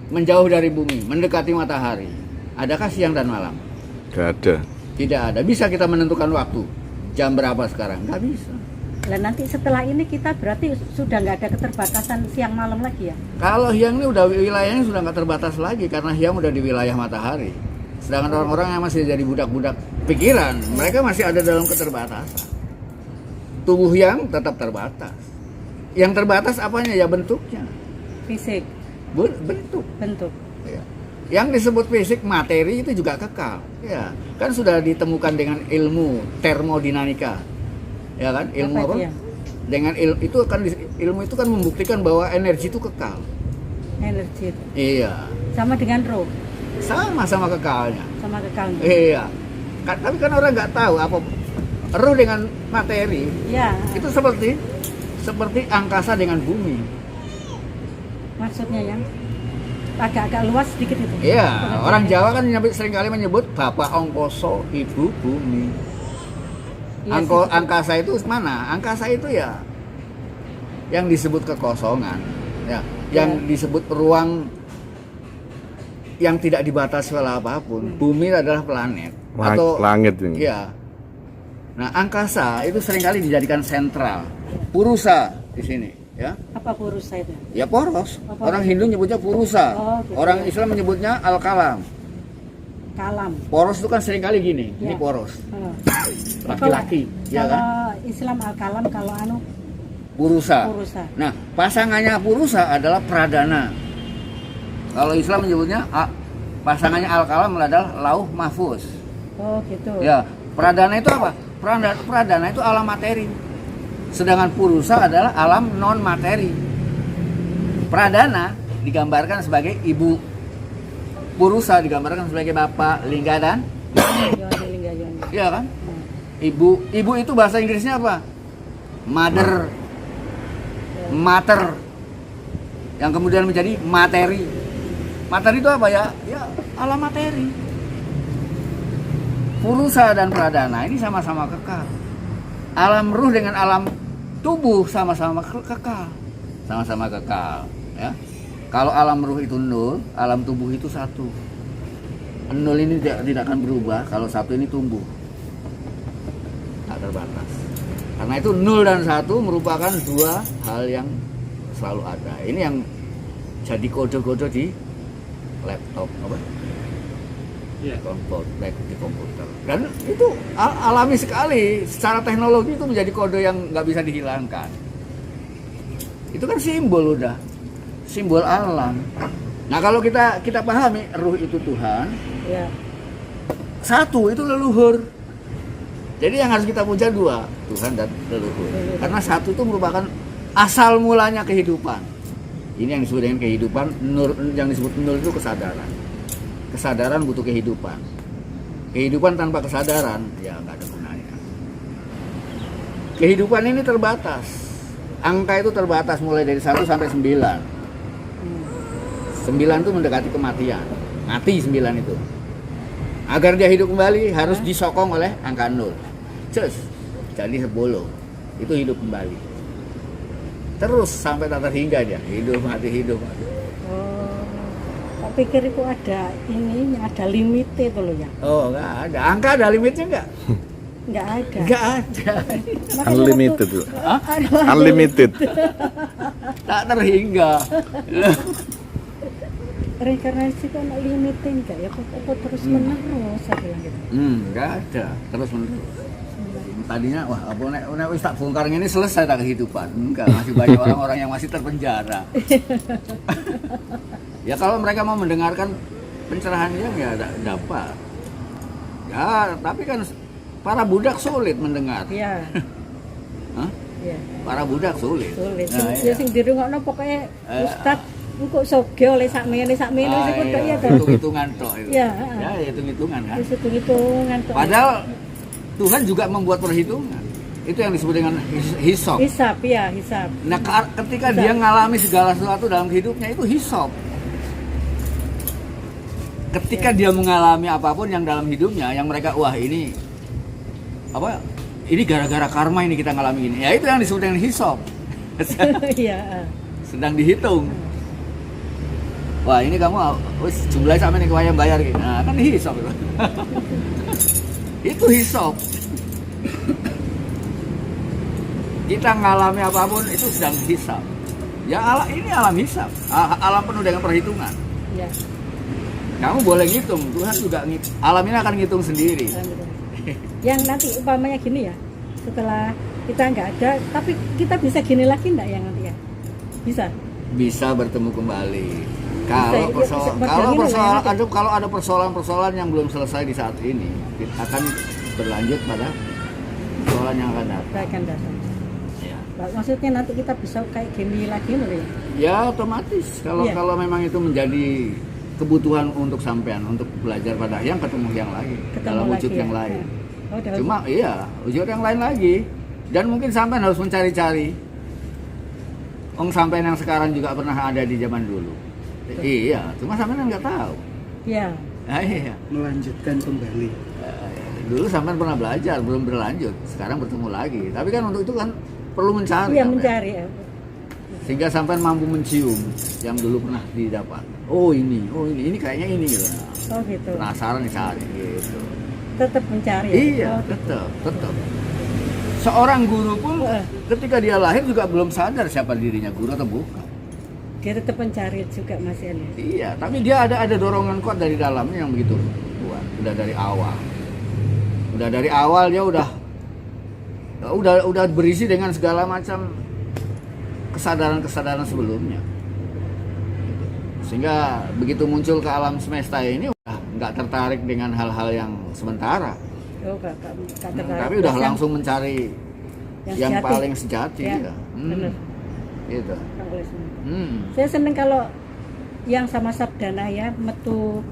Speaker 1: menjauh dari bumi, mendekati matahari. Adakah siang dan malam?
Speaker 3: Gak ada.
Speaker 1: Tidak ada. Bisa kita menentukan waktu? Jam berapa sekarang? Nggak bisa.
Speaker 2: Dan nanti setelah ini kita berarti sudah nggak ada keterbatasan siang malam lagi ya?
Speaker 1: Kalau Hyang ini udah wilayahnya sudah nggak terbatas lagi karena Hyang udah di wilayah matahari. Sedangkan orang-orang yang masih jadi budak-budak pikiran, mereka masih ada dalam keterbatasan. Tubuh Hyang tetap terbatas. Yang terbatas apanya? Ya bentuknya.
Speaker 2: Fisik,
Speaker 1: Bentuk. Ya. Yang disebut fisik, materi itu juga kekal. Ya, kan sudah ditemukan dengan ilmu termodinamika. Ya kan? Ilmu
Speaker 2: Apa
Speaker 1: apa?
Speaker 2: itu ya?
Speaker 1: Dengan ilmu itu kan membuktikan bahwa energi itu kekal.
Speaker 2: energi itu.
Speaker 1: Iya.
Speaker 2: Sama dengan roh,
Speaker 1: Sama kekalnya.
Speaker 2: sama kekalnya.
Speaker 1: Iya. Tapi kan orang nggak tahu apa ruh dengan materi
Speaker 2: Ya,
Speaker 1: itu seperti angkasa dengan bumi.
Speaker 2: maksudnya yang agak-agak luas sedikit itu.
Speaker 1: Iya, orang Jawa kan seringkali menyebut bapak angkasa, ibu bumi.
Speaker 2: Iya sih.
Speaker 1: Angkasa itu mana? Angkasa itu ya yang disebut kekosongan, ya, yang disebut ruang yang tidak dibatasi oleh apapun. Bumi adalah planet atau
Speaker 3: Langit ini.
Speaker 1: iya. Nah, angkasa itu seringkali dijadikan sentral. Purusa di sini, ya.
Speaker 2: Apa purusa itu?
Speaker 1: Ya poros.
Speaker 2: Apa?
Speaker 1: Orang Hindu nyebutnya purusa.
Speaker 2: Oh, gitu.
Speaker 1: Orang Islam menyebutnya al-kalam.
Speaker 2: Kalam.
Speaker 1: Poros itu kan seringkali gini, ini
Speaker 2: Ya.
Speaker 1: poros.
Speaker 2: Oh.
Speaker 1: Laki-laki, ya
Speaker 2: Kalau
Speaker 1: kan?
Speaker 2: Islam al-kalam, kalau anu
Speaker 1: Purusa.
Speaker 2: purusa.
Speaker 1: Nah, pasangannya purusa adalah pradana. Kalau Islam menyebutnya pasangannya al-kalam adalah lauh mahfuz.
Speaker 2: Oh gitu.
Speaker 1: Ya, pradana itu apa? Pradana itu alam materi. Sedangkan purusa adalah alam non materi. Pradana digambarkan sebagai ibu. Purusa digambarkan sebagai bapak, lingga dan
Speaker 2: Yoni lingga yoni.
Speaker 1: iya kan? Ibu itu bahasa Inggrisnya apa? Mother. Mater. Yang kemudian menjadi materi. Materi itu apa ya? Ya, alam materi. Purusa dan pradana ini sama-sama kekal. Alam ruh dengan alam tubuh sama-sama kekal. Sama-sama kekal, ya. Kalau alam ruh itu 0, alam tubuh itu 1. 0 ini tidak akan berubah kalau 1 ini tumbuh. Tak terbatas. Karena itu 0 dan 1 merupakan dua hal yang selalu ada. Ini yang jadi kode-kode di laptop apa?
Speaker 4: Iya.
Speaker 1: Di komputer. Dan itu alami sekali. Secara teknologi itu menjadi kode yang nggak bisa dihilangkan. Itu kan simbol udah. Simbol alam. Nah, kalau kita pahami ruh itu Tuhan,
Speaker 2: Ya.
Speaker 1: 1 itu leluhur. Jadi yang harus kita puja 2, Tuhan dan leluhur. Karena 1 itu merupakan asal mulanya kehidupan. Ini yang disebut dengan kehidupan. Nur, yang disebut nur itu kesadaran. Kesadaran butuh kehidupan. Kehidupan tanpa kesadaran ya nggak ada gunanya. Kehidupan ini terbatas. Angka itu terbatas mulai dari 1 sampai 9. 9 itu mendekati kematian. Mati 9 itu. Agar dia hidup kembali harus disokong oleh angka 0. Cus. Jadi 10. Itu hidup kembali. Terus sampai tak terhingga dia. Hidup mati, hidup mati.
Speaker 2: Oh. Tak pikir itu ada ini, ada limitnya itu loh ya.
Speaker 1: Oh, nggak ada. Angka ada limitnya nggak?
Speaker 2: Nggak ada.
Speaker 1: Nggak ada.
Speaker 2: Makanya
Speaker 3: Unlimited tuh.
Speaker 1: Hah?
Speaker 3: Unlimited.
Speaker 1: Tak terhingga.
Speaker 2: Reinkarnasi kan limitnya enggak ya? Kok terus menerus saya bilang gitu.
Speaker 1: Nggak ada. Terus menerus. Tadinya wah apa nek wis tak bongkar ini selesai tak kehidupan. Enggak, masih banyak orang-orang yang masih terpenjara. Ya kalau mereka mau mendengarkan pencerahan dia ya dapat. Ya, tapi kan para budak sulit mendengar.
Speaker 2: Iya.
Speaker 1: Hah?
Speaker 2: Iya.
Speaker 1: Para budak sulit.
Speaker 2: Sulit.
Speaker 1: Nah,
Speaker 2: Ya sing dirungokno pokoke Ustaz engko soge oleh sakmene sing kudu ya to.
Speaker 1: hitung-hitungan tok itu.
Speaker 2: Iya,
Speaker 1: Ya, hitung-hitungan kan.
Speaker 2: Wis hitung-hitungan to.
Speaker 1: Padahal Tuhan juga membuat perhitungan. Itu yang disebut dengan hisab.
Speaker 2: Hisab ya, hisab.
Speaker 1: Nah, ketika dia ngalami segala sesuatu dalam hidupnya itu hisab. Ketika dia mengalami apapun yang dalam hidupnya, yang mereka wah ini apa? Ini gara-gara karma ini kita ngalami ini. Ya itu yang disebut dengan hisab.
Speaker 2: Iya.
Speaker 1: Sedang dihitung. Wah ini kamu wis jumlahnya sama nih yang bayar gitu. Nah kan hisab itu. Itu hisab. Kita ngalami apapun itu sedang hisab. Ya ini alam hisab. Alam penuh dengan perhitungan.
Speaker 2: Iya.
Speaker 1: Kamu boleh ngitung, Tuhan juga alam ini akan ngitung sendiri.
Speaker 2: Yang nanti umpamanya gini ya, setelah kita nggak ada, tapi kita bisa gini lagi nggak yang nanti ya? Bisa.
Speaker 1: Bisa bertemu kembali. Kalau ada persoalan-persoalan yang belum selesai di saat ini, kita akan berlanjut pada persoalan yang akan datang.
Speaker 2: Akan datang.
Speaker 1: Ya.
Speaker 2: Maksudnya nanti kita bisa kayak gini lagi loh ya?
Speaker 1: Ya otomatis kalau
Speaker 2: Iya.
Speaker 1: kalau memang itu menjadi kebutuhan untuk sampean untuk belajar pada yang ketemu yang lain dalam wujud
Speaker 2: lagi
Speaker 1: yang
Speaker 2: ya.
Speaker 1: lain.
Speaker 2: Oh, udah
Speaker 1: Cuma iya, wujud yang lain lagi. Dan mungkin sampean harus mencari-cari. Sampean yang sekarang juga pernah ada di zaman dulu. Iya, cuma sampean nggak tahu.
Speaker 2: Iya.
Speaker 1: Nah, iya.
Speaker 4: Melanjutkan kembali.
Speaker 1: Dulu sampean pernah belajar, belum berlanjut. Sekarang bertemu lagi. Tapi kan untuk itu kan perlu mencari.
Speaker 2: Iya,
Speaker 1: sampean.
Speaker 2: mencari ya.
Speaker 1: Sehingga sampean mampu mencium yang dulu pernah didapat. Oh ini kayaknya ini gitu.
Speaker 2: Oh gitu.
Speaker 1: Penasaran nih saat ini gitu.
Speaker 2: Tetap mencari ya.
Speaker 1: Iya,
Speaker 2: Oh,
Speaker 1: tetap. Seorang guru pun
Speaker 2: Heeh.
Speaker 1: ketika dia lahir juga belum sadar siapa dirinya, guru atau bukan.
Speaker 2: dia tetap mencari juga Mas Ian ya.
Speaker 1: Iya, tapi dia ada dorongan kuat dari dalamnya yang begitu kuat. Udah dari awal. Udah dari awal dia udah berisi dengan segala macam kesadaran sebelumnya. Sehingga begitu muncul ke alam semesta ini udah nggak tertarik dengan hal-hal yang sementara.
Speaker 2: Oh, gak tertarik.
Speaker 1: Tapi udah
Speaker 2: Yang-
Speaker 1: langsung mencari yang
Speaker 2: sejati.
Speaker 1: paling sejati.
Speaker 2: Ya,
Speaker 1: Ya.
Speaker 2: bener.
Speaker 1: Gitu.
Speaker 2: Kang Lesmana.
Speaker 1: Saya
Speaker 2: Saya seneng kalau yang sama Sabdana ya metu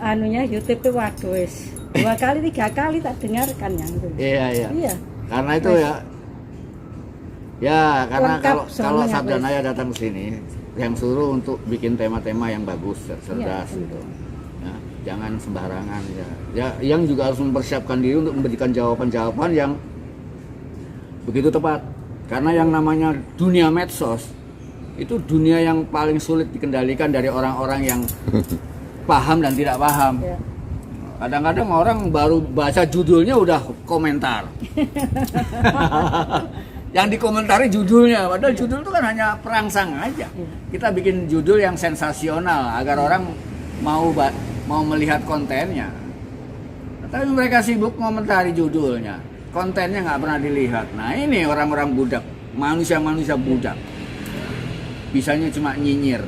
Speaker 2: anunya YouTube waduh wis 2 kali 3 kali tak dengarkan yang itu.
Speaker 1: Iya.
Speaker 2: Iya.
Speaker 1: Karena itu
Speaker 2: Wes. Lengkap
Speaker 1: kalau
Speaker 2: semuanya,
Speaker 1: Sabdanaya datang ke sini, yang suruh untuk bikin tema-tema yang bagus, cerdas
Speaker 2: Iya,
Speaker 1: gitu. Ya, jangan sembarangan ya. Yang juga harus mempersiapkan diri untuk memberikan jawaban-jawaban yang begitu tepat. Karena yang namanya dunia medsos itu dunia yang paling sulit dikendalikan dari orang-orang yang paham dan tidak paham.
Speaker 2: Ya.
Speaker 1: Kadang-kadang orang baru baca judulnya udah komentar. Yang dikomentari judulnya, padahal judul itu kan hanya perangsang aja. Kita bikin judul yang sensasional agar orang mau melihat kontennya. Tapi mereka sibuk komentari judulnya, kontennya nggak pernah dilihat. Nah ini orang-orang budak, manusia-manusia budak. Bisanya cuma nyinyir.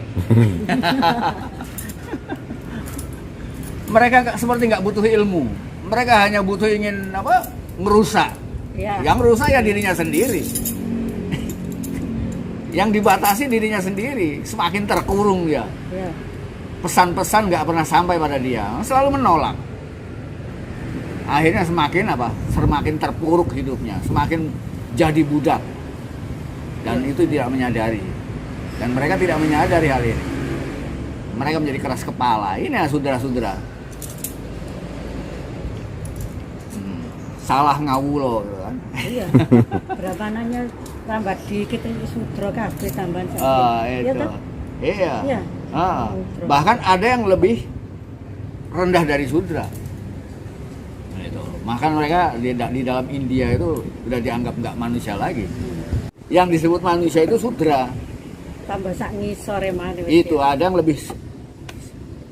Speaker 1: Mereka seperti nggak butuh ilmu. Mereka hanya butuh ingin merusak.
Speaker 2: Ya.
Speaker 1: Yang rusak ya dirinya sendiri. Yang dibatasi dirinya sendiri. Semakin terkurung dia.
Speaker 2: Ya.
Speaker 1: Pesan-pesan nggak pernah sampai pada dia. Selalu menolak. Akhirnya semakin terpuruk hidupnya. Semakin jadi budak. Dan itu tidak menyadari. Dan mereka tidak menyadari hal ini. Mereka menjadi keras kepala. Ini ya saudara-saudara. Salah ngawulo gitu kan.
Speaker 2: Iya. Berapa nanya tambah dikit ini sudra kabeh tambahan sakit.
Speaker 1: Itu.
Speaker 2: toh?
Speaker 1: Iya.
Speaker 2: Iya. Sudra.
Speaker 1: Bahkan ada yang lebih rendah dari sudra. Nah, itu. Makan mereka di dalam India itu udah dianggap nggak manusia lagi. Yang disebut manusia itu sudra.
Speaker 2: Tambah sak ngisore maneh.
Speaker 1: Itu ada yang lebih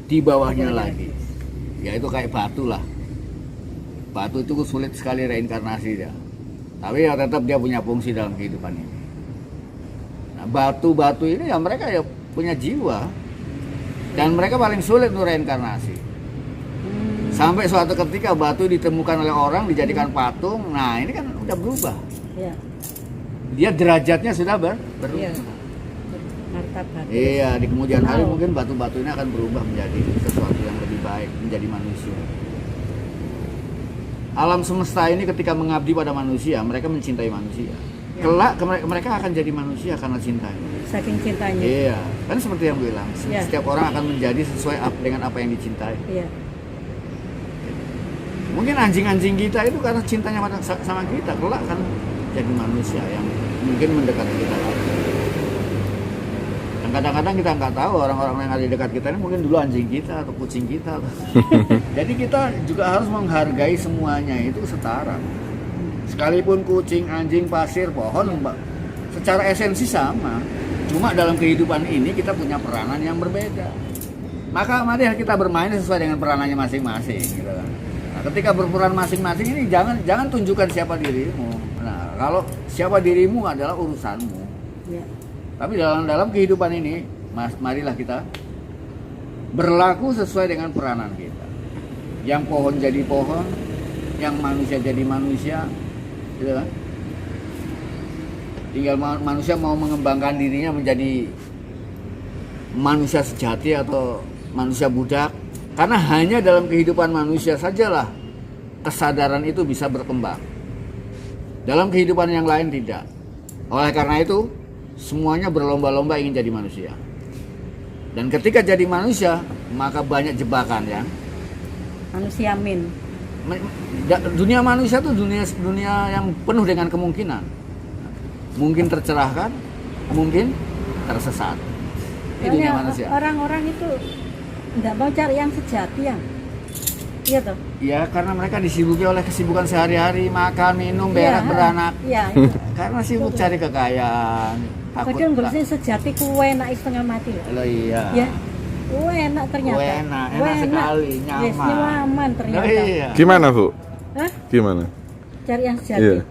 Speaker 1: di bawahnya lagi. Ya itu kayak batu lah. Batu itu sulit sekali reinkarnasi dia. Tapi ya tetap dia punya fungsi dalam kehidupan ini. Nah, batu-batu ini ya mereka ya punya jiwa. Dan mereka paling sulit untuk reinkarnasi. Sampai suatu ketika batu ditemukan oleh orang, dijadikan patung. Nah ini kan udah berubah.
Speaker 2: Iya.
Speaker 1: Dia derajatnya sudah berubah.
Speaker 2: Iya. Martabat.
Speaker 1: Iya, di kemudian hari
Speaker 2: Wow.
Speaker 1: mungkin batu-batu ini akan berubah menjadi sesuatu yang lebih baik, menjadi manusia. Alam semesta ini ketika mengabdi pada manusia, mereka mencintai manusia.
Speaker 2: Ya.
Speaker 1: Kelak mereka akan jadi manusia karena cintanya.
Speaker 2: Saking cintanya.
Speaker 1: Iya, kan seperti yang bilang,
Speaker 2: Ya.
Speaker 1: setiap orang akan menjadi sesuai dengan apa yang dicintai.
Speaker 2: Iya.
Speaker 1: Mungkin anjing-anjing kita itu karena cintanya sama kita, kelak kan jadi manusia yang mungkin mendekati kita lagi. Dan kadang-kadang kita nggak tahu orang-orang yang ada di dekat kita ini mungkin dulu anjing kita atau kucing kita. Jadi kita juga harus menghargai semuanya itu setara. Sekalipun kucing, anjing, pasir, pohon, secara esensi sama. Cuma dalam kehidupan ini kita punya peranan yang berbeda. Maka mari kita bermain sesuai dengan peranannya masing-masing. Gitu kan. Nah, ketika berperan masing-masing ini jangan tunjukkan siapa dirimu. Nah, kalau siapa dirimu adalah urusanmu.
Speaker 2: Iya.
Speaker 1: Tapi dalam kehidupan ini, marilah kita berlaku sesuai dengan peranan kita. Yang pohon jadi pohon, yang manusia jadi manusia, gitu kan? Tinggal manusia mau mengembangkan dirinya menjadi manusia sejati atau manusia budak. Karena hanya dalam kehidupan manusia sajalah kesadaran itu bisa berkembang. Dalam kehidupan yang lain tidak. Oleh karena itu, semuanya berlomba-lomba ingin jadi manusia. Dan ketika jadi manusia, maka banyak jebakan ya.
Speaker 2: Manusia min.
Speaker 1: Dunia manusia itu dunia yang penuh dengan kemungkinan. Mungkin tercerahkan, mungkin tersesat. Itu dunia manusia.
Speaker 2: Orang-orang itu nggak mau cari yang sejati ya. Iya toh?
Speaker 1: Ya, karena mereka disibuki oleh kesibukan sehari-hari, makan, minum, berak, beranak.
Speaker 2: Iya.
Speaker 1: Karena sibuk cari kekayaan.
Speaker 2: Padahal ngurusin sejati kue enak setengah mati loh.
Speaker 1: Loh iya.
Speaker 2: Ya. Kue enak ternyata.
Speaker 1: Kue enak sekali, nyaman.
Speaker 2: Yes, nyaman ternyata.
Speaker 1: Loh iya.
Speaker 3: Gimana, Bu?
Speaker 2: Hah?
Speaker 3: Gimana?
Speaker 2: Cari yang sejati.
Speaker 3: Iya.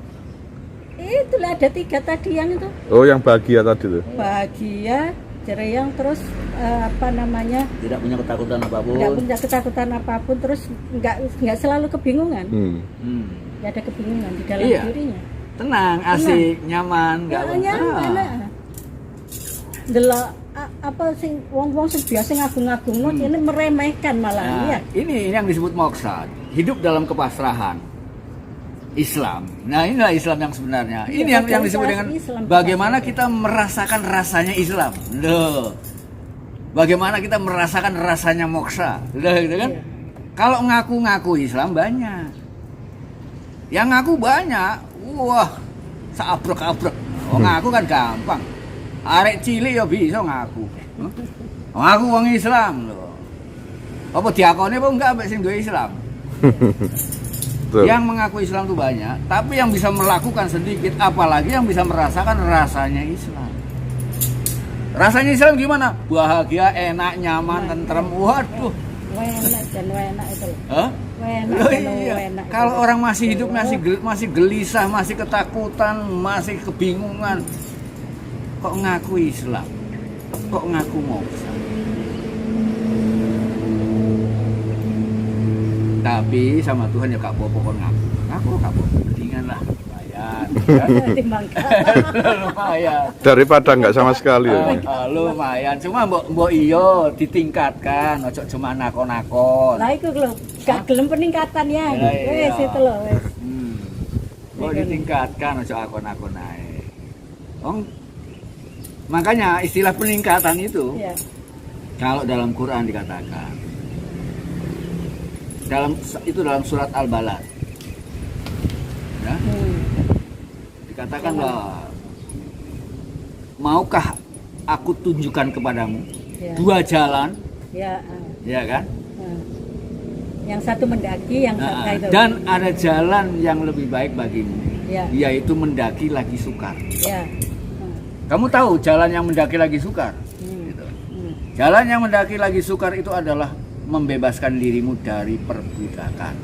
Speaker 2: Itulah ada 3 tadi yang itu.
Speaker 3: Oh, yang bahagia tadi tuh.
Speaker 2: Bahagia, ceria, terus apa namanya?
Speaker 1: Tidak punya ketakutan apapun.
Speaker 2: Nggak punya ketakutan apapun, terus nggak selalu kebingungan. Nggak ada kebingungan di dalam
Speaker 1: Iya.
Speaker 2: dirinya.
Speaker 1: Tenang, asik, nyaman, nggak
Speaker 2: Nyaman. Delok apa sih wong-wong sing biasa ngagung-agung ini meremehkan malah.
Speaker 1: Nah,
Speaker 2: Iya.
Speaker 1: ini yang disebut moksa, hidup dalam kepasrahan. Islam. Nah, inilah Islam yang sebenarnya.
Speaker 2: Iya,
Speaker 1: Ini yang disebut dengan
Speaker 2: Islam.
Speaker 1: bagaimana kita merasakan rasanya Islam. Loh. Bagaimana kita merasakan rasanya moksa. Loh, gitu kan?
Speaker 2: Iya.
Speaker 1: Kalau ngaku-ngaku Islam banyak. Yang ngaku banyak. Wah, seabrek-abrek. Oh, ngaku kan gampang. Arek cilik ya bisa ngaku. Ngaku wong Islam loh. Apa diakoni apa enggak ambek sing duwe Islam?
Speaker 3: Betul.
Speaker 1: Yang mengaku Islam itu banyak, tapi yang bisa melakukan sedikit, apalagi yang bisa merasakan rasanya Islam. Rasanya Islam gimana? Bahagia, enak, nyaman, tentrem. Waduh.
Speaker 2: Enak dan enak itu loh.
Speaker 1: Hah?
Speaker 2: Enak
Speaker 1: Loh,
Speaker 2: dan
Speaker 1: iya.
Speaker 2: enak.
Speaker 1: Kalau orang masih hidup masih gelisah, masih ketakutan, masih kebingungan, kok ngaku Islam? Kok ngaku moksa? Tapi sama Tuhan ya kak Bopo kon ngaku kak Bopo mendingan lah lumayan lumayan
Speaker 3: Daripada nggak sama sekali ya.
Speaker 1: lumayan cuma mbok iyo ditingkatkan ojo cuma nakon-nakon.
Speaker 2: Lah iku lho gak gelem peningkatan ya
Speaker 1: Ya, iya.
Speaker 2: wis itu lho wis
Speaker 1: Mbok ditingkatkan ojo akon-akon ae. Makanya istilah peningkatan itu
Speaker 2: ya.
Speaker 1: kalau dalam Quran dikatakan dalam surat Al-Balad ya, dikatakan bahwa maukah aku tunjukkan kepadamu
Speaker 2: Ya.
Speaker 1: 2 jalan
Speaker 2: Ya,
Speaker 1: ya kan
Speaker 2: yang satu mendaki, yang satu itu.
Speaker 1: dan ada jalan yang lebih baik bagimu
Speaker 2: Ya.
Speaker 1: yaitu mendaki lagi sukar.
Speaker 2: Ya.
Speaker 1: Kamu tahu jalan yang mendaki lagi sukar gitu. Jalan yang mendaki lagi sukar itu adalah membebaskan dirimu dari perbudakan.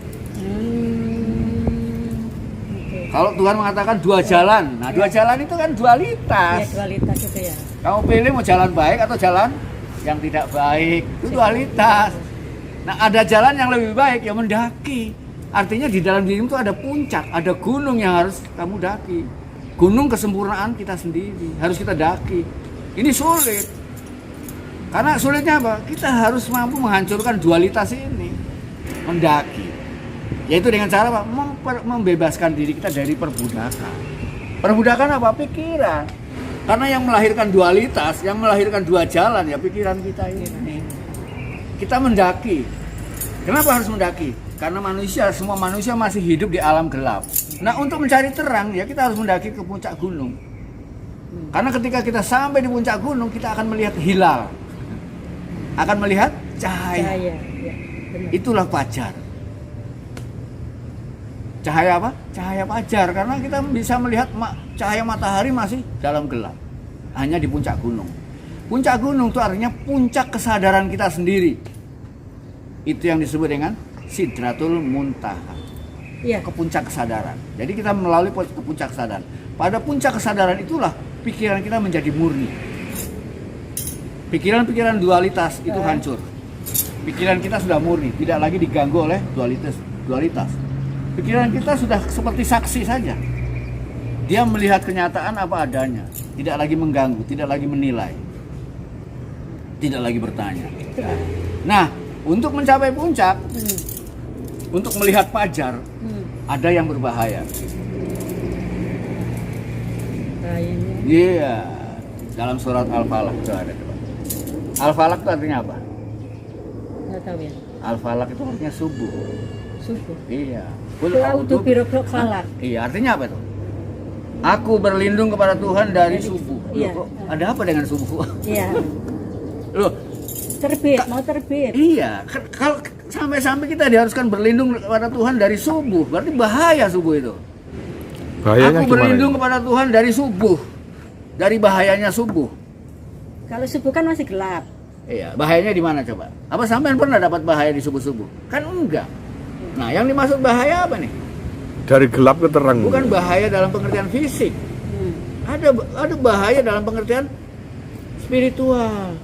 Speaker 2: Okay.
Speaker 1: Kalau Tuhan mengatakan 2 jalan, nah 2 jalan itu kan dualitas.
Speaker 2: Ya, dualitas itu ya.
Speaker 1: Kamu pilih mau jalan baik atau jalan yang tidak baik, itu dualitas. Nah ada jalan yang lebih baik, ya mendaki. Artinya di dalam dirimu itu ada puncak, ada gunung yang harus kamu daki. Gunung kesempurnaan kita sendiri, harus kita daki. Ini sulit. Karena sulitnya apa? Kita harus mampu menghancurkan dualitas ini, mendaki. Yaitu dengan cara apa? Membebaskan diri kita dari perbudakan. Perbudakan apa? Pikiran. Karena yang melahirkan dualitas, yang melahirkan 2 jalan ya pikiran kita ini. Kita mendaki. Kenapa harus mendaki? Karena semua manusia masih hidup di alam gelap. Nah untuk mencari terang ya kita harus mendaki ke puncak gunung. Karena ketika kita sampai di puncak gunung kita akan melihat hilal. Akan melihat cahaya.
Speaker 2: Ya, benar.
Speaker 1: Itulah fajar. Cahaya apa? Cahaya fajar. Karena kita bisa melihat cahaya matahari masih dalam gelap. Hanya di puncak gunung. Puncak gunung itu artinya puncak kesadaran kita sendiri. Itu yang disebut dengan Sidratul Muntaha.
Speaker 2: Iya.
Speaker 1: Ke puncak kesadaran. Jadi kita melalui ke puncak kesadaran. Pada puncak kesadaran itulah pikiran kita menjadi murni. Pikiran-pikiran dualitas itu hancur. Pikiran kita sudah murni, tidak lagi diganggu oleh dualitas. Pikiran kita sudah seperti saksi saja. Dia melihat kenyataan apa adanya, tidak lagi mengganggu, tidak lagi menilai. Tidak lagi bertanya. Nah, untuk mencapai puncak, untuk melihat fajar, ada yang berbahaya.
Speaker 2: Bahayanya.
Speaker 1: Iya, dalam surat Al-Falaq itu ada. Al-Falaq itu artinya apa?
Speaker 2: Nggak tahu ya.
Speaker 1: Al-Falaq itu artinya subuh.
Speaker 2: Subuh.
Speaker 1: Iya.
Speaker 2: Kul a'udzu birabbil falaq.
Speaker 1: Iya, artinya apa itu? Aku berlindung kepada Tuhan dari subuh. Loh,
Speaker 2: Iya.
Speaker 1: kok ada apa dengan subuh?
Speaker 2: Iya.
Speaker 1: Loh,
Speaker 2: Terbit, mau terbit.
Speaker 1: iya, kalau sampai-sampai kita diharuskan berlindung kepada Tuhan dari subuh, berarti bahaya subuh itu.
Speaker 3: Bahayanya
Speaker 1: Aku
Speaker 3: gimana?
Speaker 1: berlindung
Speaker 3: ini?
Speaker 1: kepada Tuhan dari subuh, dari bahayanya subuh.
Speaker 2: Kalau subuh kan masih gelap.
Speaker 1: Iya, bahayanya di mana coba? Apa sampean pernah dapat bahaya di subuh-subuh? Kan enggak. Nah, yang dimaksud bahaya apa nih?
Speaker 3: Dari gelap ke terang.
Speaker 1: Bukan bahaya dalam pengertian fisik. Ada bahaya dalam pengertian spiritual.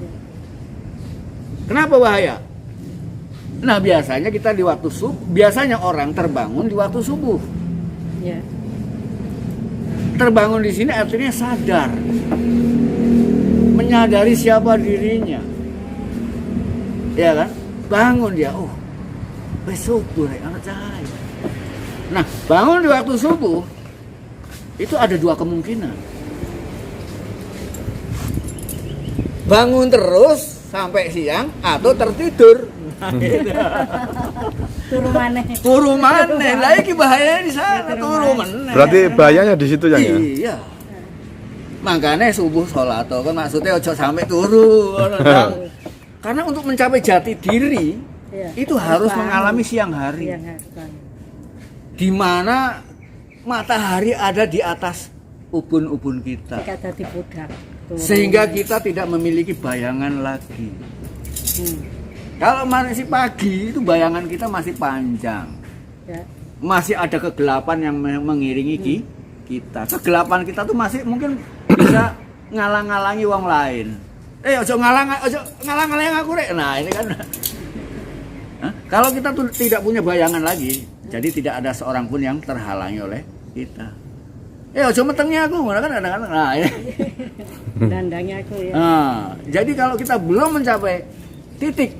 Speaker 1: Kenapa bahaya? Nah, biasanya kita di waktu subuh, biasanya orang terbangun di waktu subuh.
Speaker 2: Ya.
Speaker 1: Terbangun di sini artinya sadar, menyadari siapa dirinya, ya kan? Bangun dia, oh, subuh, anak cahaya. Nah, bangun di waktu subuh itu ada dua kemungkinan. Bangun terus sampai siang atau tertidur. Nah, gitu. Turu maneh. Lah iki bahayanya di sana, turu maneh.
Speaker 3: Berarti bahayanya di situ yang ya.
Speaker 1: Iya. Makanya subuh sholat kan maksudnya ojo sampai turu. Karena untuk mencapai jati diri
Speaker 2: Iya.
Speaker 1: itu harus
Speaker 2: Bangun.
Speaker 1: mengalami siang hari.
Speaker 2: Siang hari.
Speaker 1: Di mana matahari ada di atas ubun-ubun kita.
Speaker 2: Jika tadi budak. turun.
Speaker 1: Sehingga kita tidak memiliki bayangan lagi. Kalau masih pagi itu bayangan kita masih panjang.
Speaker 2: Ya.
Speaker 1: Masih ada kegelapan yang mengiringi kita. Kegelapan kita tuh masih mungkin bisa ngalang-ngalangi wong lain. Ojo ngalang-ngalangi aku rek. Nah, ini kan. Hah? Kalau kita tuh tidak punya bayangan lagi, jadi tidak ada seorang pun yang terhalangi oleh kita. Ojo metengnya aku, kan kadang-kadang. Nah, ini.
Speaker 2: Dandangnya aku ya.
Speaker 1: Nah, jadi kalau kita belum mencapai titik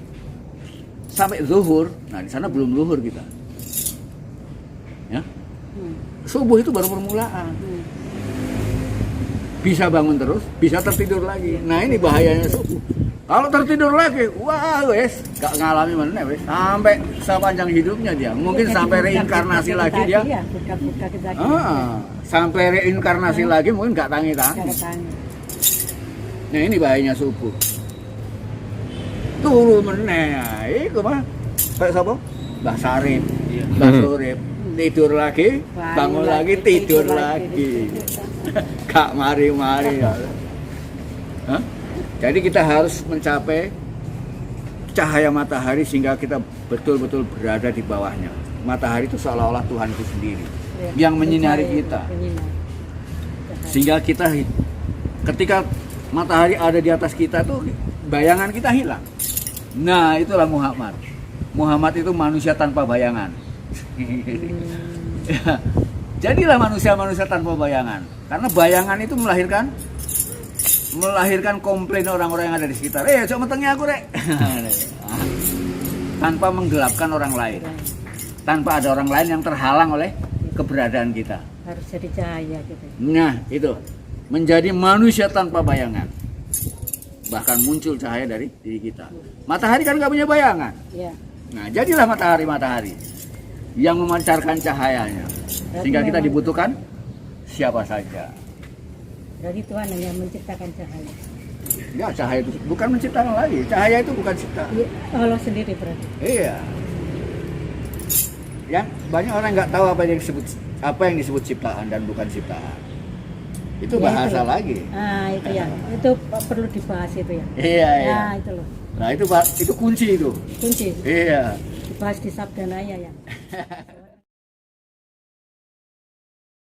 Speaker 1: sampai zuhur, nah di sana belum zuhur kita. Ya. Subuh itu baru permulaan. Bisa bangun terus, bisa tertidur lagi. Nah, ini bahayanya subuh. Kalau tertidur lagi, wah wes, gak ngalami mana wes sampai sepanjang hidupnya dia. Mungkin sampai reinkarnasi lagi dia.
Speaker 2: Ya, buka-buka kita.
Speaker 1: Sampai reinkarnasi lagi mungkin gak tangi-tangi. Nah, ini bahayanya subuh. Turu meneh, iku mah. Kayak sapa? Mbah Sarip, Mbah Surip. Tidur lagi, bangun lagi, tidur lagi. Gak mari-mari. Hah? Jadi kita harus mencapai cahaya matahari sehingga kita betul-betul berada di bawahnya. Matahari itu seolah-olah Tuhan itu sendiri yang menyinari kita. Sehingga kita ketika matahari ada di atas kita tuh bayangan kita hilang. Nah, itulah Muhammad. Muhammad itu manusia tanpa bayangan. Ya, jadilah manusia-manusia tanpa bayangan. Karena bayangan itu melahirkan komplain orang-orang yang ada di sekitar. Coba metengnya aku rek. Tanpa menggelapkan orang lain. Tanpa ada orang lain yang terhalang oleh keberadaan kita.
Speaker 2: Harus jadi cahaya gitu.
Speaker 1: Nah, itu. Menjadi manusia tanpa bayangan. Bahkan muncul cahaya dari diri kita. Matahari kan nggak punya bayangan.
Speaker 2: Ya.
Speaker 1: Nah, jadilah matahari yang memancarkan cahayanya. Sehingga kita dibutuhkan siapa saja.
Speaker 2: Jadi Tuhan hanya menciptakan cahaya.
Speaker 1: Ya, cahaya itu bukan menciptakan lagi. Cahaya itu bukan ciptaan.
Speaker 2: Ya, Allah sendiri berarti.
Speaker 1: Iya. Yang banyak orang nggak tahu apa yang disebut ciptaan dan bukan ciptaan. Itu
Speaker 2: Ya,
Speaker 1: bahasa
Speaker 2: itu.
Speaker 1: lagi.
Speaker 2: Ah, itu ya. Itu perlu dibahas itu ya.
Speaker 1: Iya, iya.
Speaker 2: Nah, itu loh.
Speaker 1: Nah, itu kunci itu.
Speaker 2: Kunci.
Speaker 1: Iya.
Speaker 2: Dibahas di Sabda Naya ya.